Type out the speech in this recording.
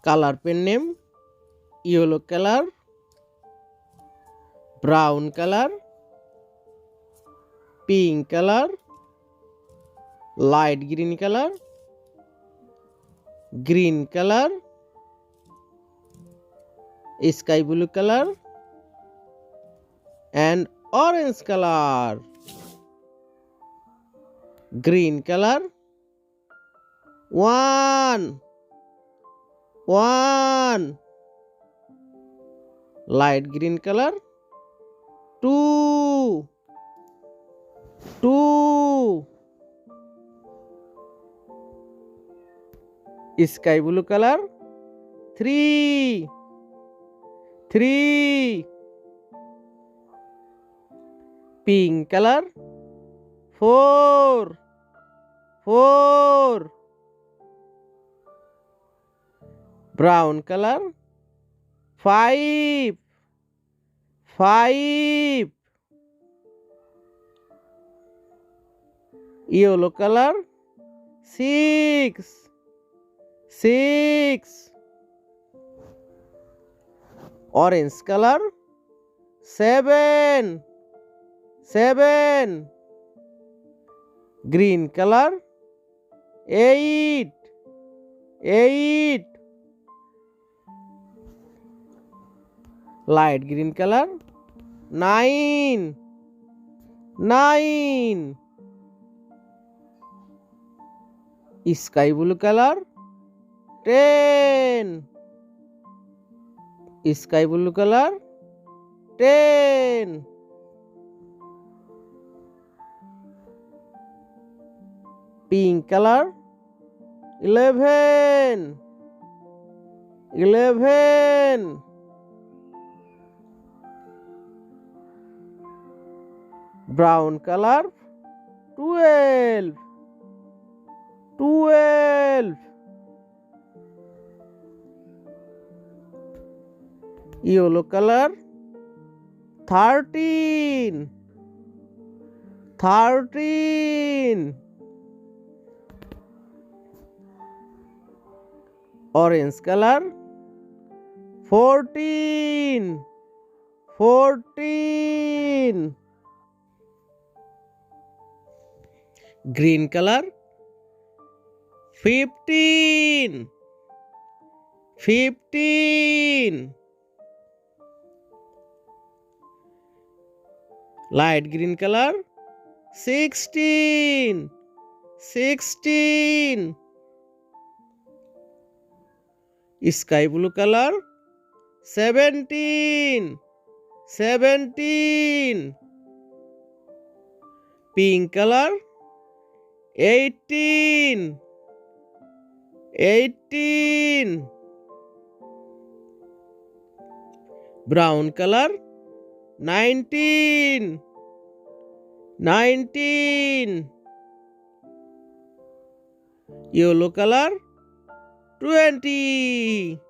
Color pen name yellow color, brown color, pink color, light green color, green color, sky blue color, and orange color. Green color, one. Light green color, two. Sky blue color, three. Pink color, four. Brown color, five. Yellow color, six. Orange color, seven. Green color, eight. Light green color, nine. Sky blue color, 10. Sky blue color, 10. Pink color, 11. Brown color, 12. Yellow color, 13. Orange color, 14. Green color, 15. Light green color, 16. Sky blue color, 17. Pink color, 18. Brown color, 19. Yellow color, 20.